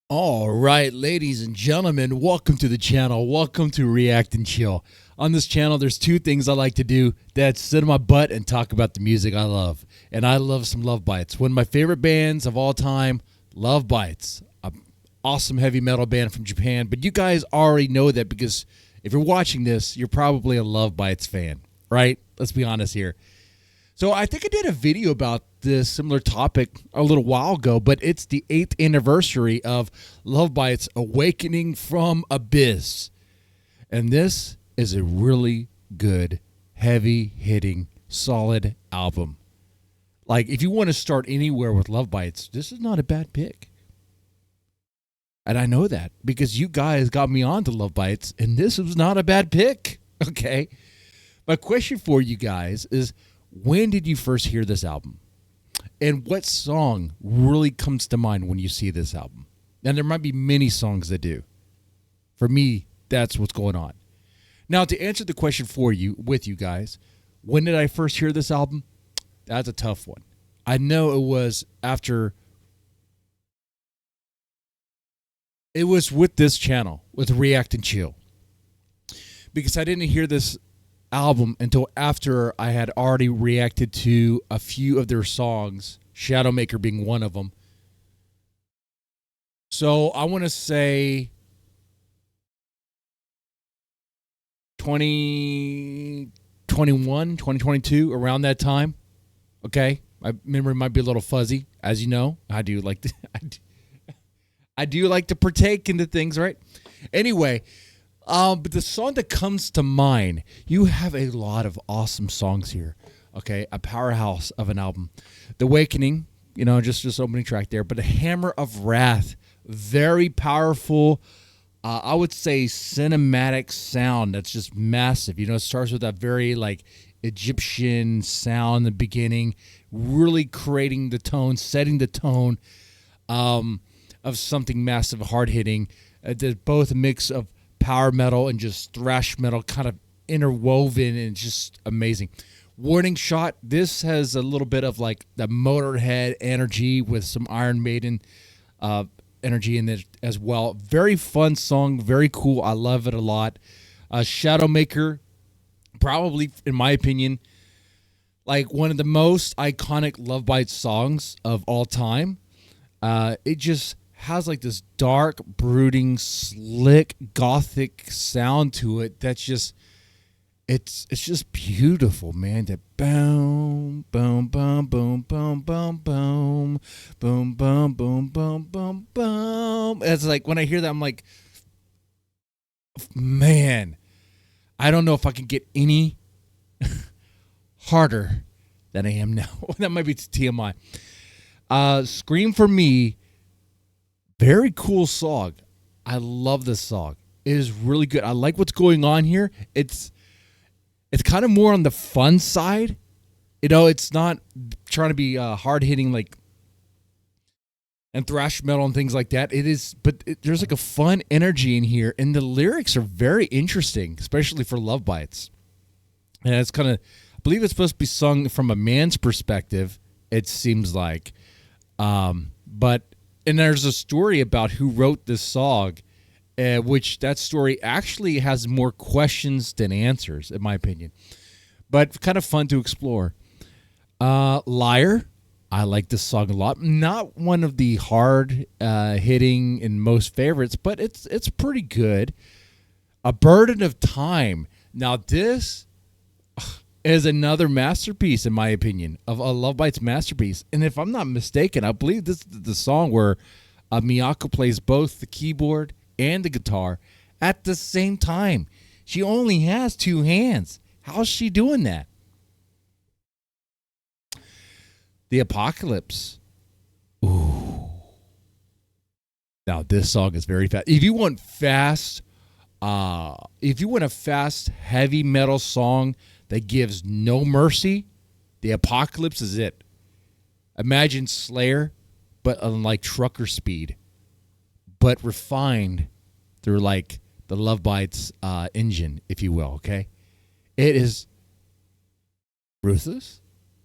All right, ladies and gentlemen, welcome to the channel. Welcome to React and Chill. On this channel, there's two things I like to do. That's sit on my butt and talk about the music I love. And I love some Love Bites. One of my favorite bands of all time, Love Bites. An awesome heavy metal band from Japan. But you guys already know that because if you're watching this, you're probably a Love Bites fan, right? Let's be honest here. So I think I did a video about this similar topic a little while ago, but it's the 8th anniversary of Love Bites Awakening from Abyss. And this is a really good, heavy-hitting, solid album. Like, if you want to start anywhere with Love Bites, this is not a bad pick. And I know that because you guys got me on to Love Bites, and this was not a bad pick, okay? My question for you guys is, when did you first hear this album? And what song really comes to mind when you see this album? And there might be many songs that do. For me, that's what's going on. Now, to answer the question for you, with you guys, when did I first hear this album? That's a tough one. I know it was after... It was with this channel, with React and Chill. Because I didn't hear this album until after I had already reacted to a few of their songs, Shadowmaker being one of them. So I want to say 2021, 2022, around that time. Okay, my memory might be a little fuzzy, as you know. I do like to, I do like to partake into things, right? Anyway. But the song that comes to mind, you have a lot of awesome songs here. Okay, a powerhouse of an album. The Awakening, just opening track there. But the Hammer of Wrath, very powerful. I would say cinematic sound that's just massive. It starts with that very like Egyptian sound in the beginning, really creating the tone, setting the tone of something massive, hard hitting. There's both a mix of power metal and just thrash metal kind of interwoven and just amazing. Warning Shot, this has a little bit of like the Motorhead energy with some Iron Maiden energy in it as well. Very fun song, very cool. I love it a lot. Shadowmaker, probably in my opinion, like one of the most iconic Love Bites songs of all time. It just has like this dark, brooding, slick, gothic sound to it that's just it's just beautiful, man. That boom, boom, boom, boom, boom, boom, boom, boom, boom, boom, boom, boom, boom. It's like when I hear that, I'm like, man, I don't know if I can get any harder than I am now. That might be TMI. Scream for Me. Very cool song. I love this song. It is really good. I like what's going on here. It's kind of more on the fun side. It's not trying to be hard hitting like and thrash metal and things like that. It is, but there's like a fun energy in here, and the lyrics are very interesting, especially for Love Bites. And it's kind of, I believe it's supposed to be sung from a man's perspective. It seems like, but. And there's a story about who wrote this song, which that story actually has more questions than answers, in my opinion. But kind of fun to explore. Liar. I like this song a lot. Not one of the hard hitting and most favorites, but it's pretty good. A Burden of Time. Now this is another masterpiece, in my opinion, of a Love Bites masterpiece. And if I'm not mistaken, I believe this is the song where Miyako plays both the keyboard and the guitar at the same time. She only has two hands. How's she doing that? The Apocalypse. Ooh. Now, this song is very fast. If you want a fast, heavy metal song that gives no mercy, The Apocalypse is it. Imagine Slayer, but on like trucker speed, but refined through like the Love Bites engine, if you will, okay? It is ruthless.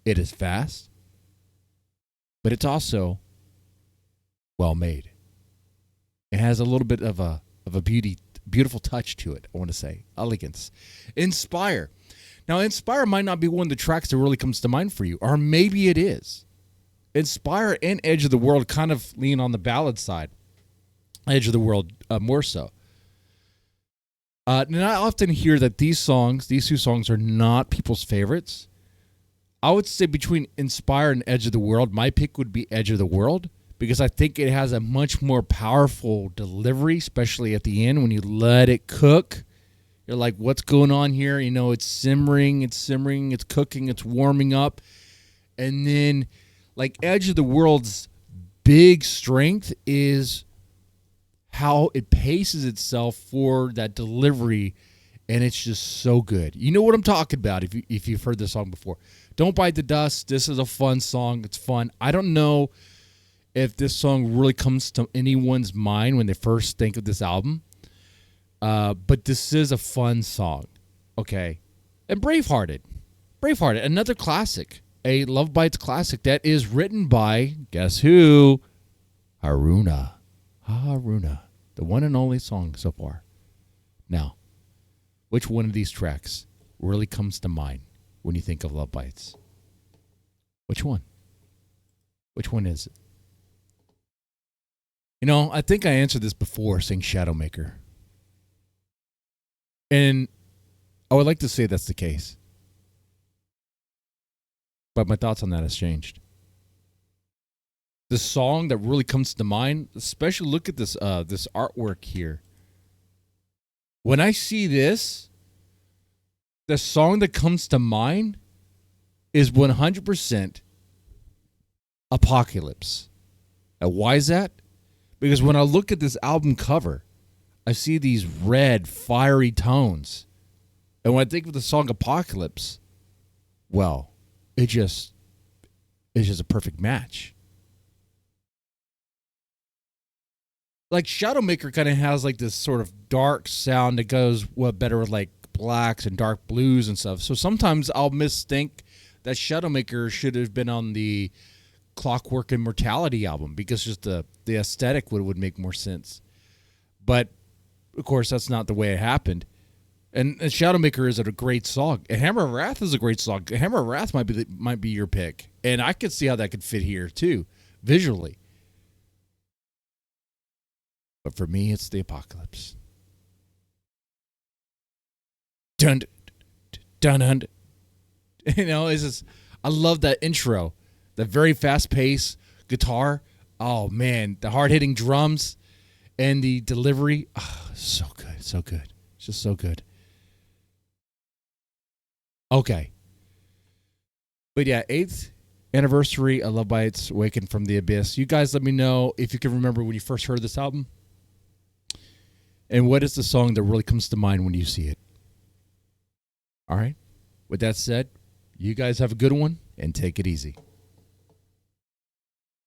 It is fast. But it's also well made. It has a little bit of a beautiful touch to it. I want to say elegance. Inspire. Now, Inspire might not be one of the tracks that really comes to mind for you, or maybe it is. Inspire and Edge of the World kind of lean on the ballad side. Edge of the World more so. And I often hear that these two songs are not people's favorites. I would say between Inspire and Edge of the World, my pick would be Edge of the World, because I think it has a much more powerful delivery, especially at the end when you let it cook. You're like, what's going on here? You know, it's simmering, it's cooking, it's warming up. And then, like, Edge of the World's big strength is how it paces itself for that delivery, and it's just so good. You know what I'm talking about if you've heard this song before. Don't Bite the Dust. This is a fun song. It's fun. I don't know if this song really comes to anyone's mind when they first think of this album, but this is a fun song, okay? And Bravehearted, another classic, a Love Bites classic that is written by, guess who? Haruna, the one and only song so far. Now, which one of these tracks really comes to mind when you think of Love Bites? Which one? Which one is it? You know, I think I answered this before saying Shadowmaker. And I would like to say that's the case. But my thoughts on that has changed. The song that really comes to mind, especially look at this this artwork here. When I see this, the song that comes to mind is 100% Apocalypse. And why is that? Because when I look at this album cover, I see these red, fiery tones. And when I think of the song Apocalypse, well, it's just a perfect match. Like Shadowmaker kind of has like this sort of dark sound that goes better with like blacks and dark blues and stuff. So sometimes I'll misthink that Shadowmaker should have been on the Clockwork Immortality album because just the aesthetic would make more sense. But of course, that's not the way it happened. And Shadowmaker is a great song. And Hammer of Wrath is a great song. Hammer of Wrath might be your pick. And I could see how that could fit here too, visually. But for me, it's the Apocalypse. Dun, dun, dun. You know, it's just, I love that intro. The very fast pace guitar. Oh, man. The hard-hitting drums and the delivery. Oh, so good. So good. It's just so good. Okay. But yeah, 8th anniversary of Love Bites Awakening from the Abyss. You guys let me know if you can remember when you first heard this album. And what is the song that really comes to mind when you see it? All right. With that said, you guys have a good one and take it easy.